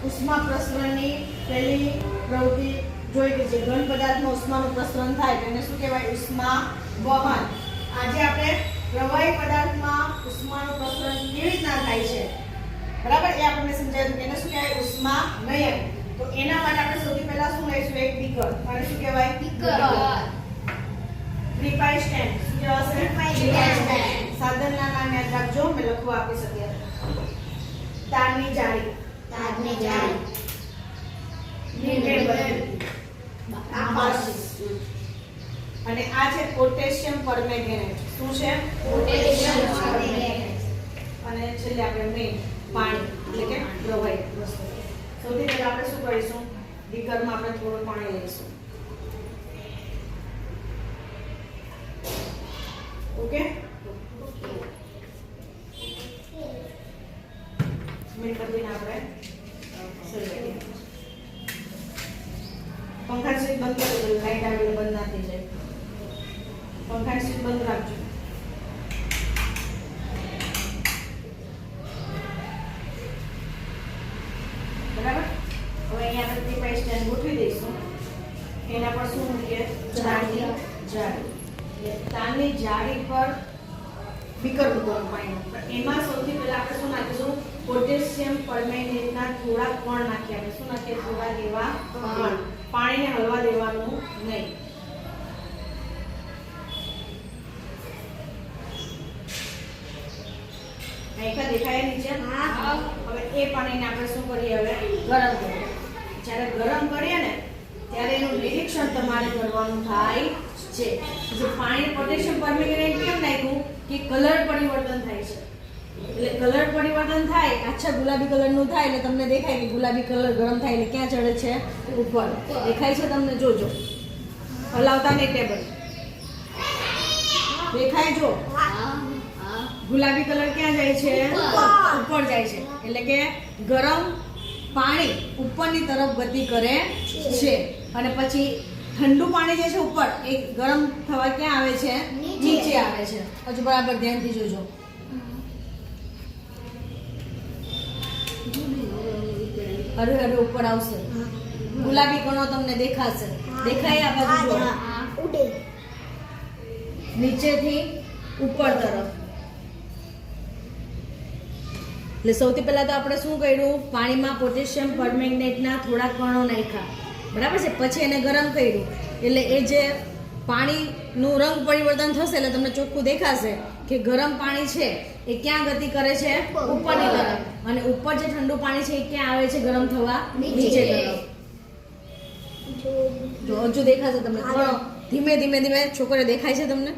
ઉષ્મા પ્રસરણની પહેલી પ્રવૃત્તિ જોઈ કે જે ઘન પદાર્થમાં ઉષ્માનું પ્રસરણ થાય તેને શું કહેવાય? ઉષ્મા વહન. આજે આપણે પ્રવાહી પદાર્થમાં ઉષ્માનું પ્રસરણ કેવી રીતના થાય છે બરાબર એ આપણને સમજાવ્યું કે એને શું કહેવાય? ઉષ્મા નયન. તો એના માટે આપણે સૌથી પહેલા શું લઈશું? એક બીકર. અને શું કહેવાય? બીકર. પ્રીપાઈ સ્ટેન્ડ. શું કહેવાશે? પ્રીપાઈ સ્ટેન્ડ. સાધનના નામ યાદ રાખજો, મેં લખવા આપી શકીએ. તારની જાળી. તારની જાળી. અને આ છે પોટેશિયમ પરમેંગેનેટ. શું છે? Potassium permanganate. અને છેલ્લે આપણે મેઇન પાણી એટલે કે પ્રવાહી વસ્તુ. સૌથી પહેલા આપણે શું કરીશું? બીકરમાં આપણે થોડું પાણી લઈશું. ઓકે, મીઠબત્તીને આપણે સળગાવીએ. પંખા સ્વિચ બંધ કરી દો, લાઈટ આવી બંધ ના થઈ જાય. પંખા સ્વિચ બંધ રાખજો. બરાબર. હવે અહીંયા આપણે પ્રીપાઈ સ્ટેન્ડ ગોઠવી દઈશું. એના પર શું મૂકીએ? તારની જાળી. તારની જાળી પર બીકર મૂકવાનું પાણી. એમાં સૌથી પહેલા આપણે શું નાખીશું? પોટેશિયમ પરમેંગેનેટના થોડા કણ નાખીએ. આપણે શું નાખીએ? થોડા એવા કણ. પાણીને હલવા દેવાનું નહીં. આખા દેખાય નીચે? હવે એ પાણીને આપણે શું કરીએ? હવે ગરમ કરીએ. જ્યારે ગરમ કરીએ ને ત્યારે એનું નિરીક્ષણ તમારે કરવાનું થાય છે. જે પાણી પોટેશિયમ પરમેંગેનેટ કેમ નાખ્યું કે કલર પરિવર્તન થાય છે. એટલે કલર પરિવર્તન થાય, આછા ગુલાબી કલરનું થાય એટલે તમને દેખાય કે ગુલાબી કલર ગરમ થાય એટલે ક્યાં ચડે છે? ઉપર. દેખાય છે તમને? જોજો, હલાવતા નહીં ટેબલ. દેખાય? જો ગુલાબી કલર ક્યાં જાય છે? ઉપર જાય છે. એટલે કે ગરમ પાણી ઉપરની તરફ ગતિ કરે છે. અને પછી ઠંડુ પાણી જે છે ઉપર એ ગરમ થવા ક્યાં આવે છે? નીચે આવે છે. હજુ બરાબર ધ્યાનથી જોજો. હરે હરે ઉપર આવશે. ગુલાબી કણો તમને દેખાશે. દેખાય? આ બાજુ જો. નીચેથી ઉપર તરફ. એટલે સૌથી પહેલા તો આપણે શું કર્યું? પાણીમાં પોટેશિયમ પરમેંગેનેટના થોડા કણો નાખ્યા. બરાબર છે. પછી એને ગરમ કર્યું એટલે એ જે પાણીનું રંગ પરિવર્તન થશે એટલે તમને ચોખ્ખું દેખાશે કે ગરમ પાણી છે એ ક્યાં ગતિ કરે છે? ઉપરની તરફ. અને ઉપર જે ઠંડુ પાણી છે એ ક્યાં આવે છે ગરમ થવા? નીચે તરફ. જો હજુ દેખાશે તમને? ધીમે ધીમે ધીમે છોકરે દેખાય છે તમને?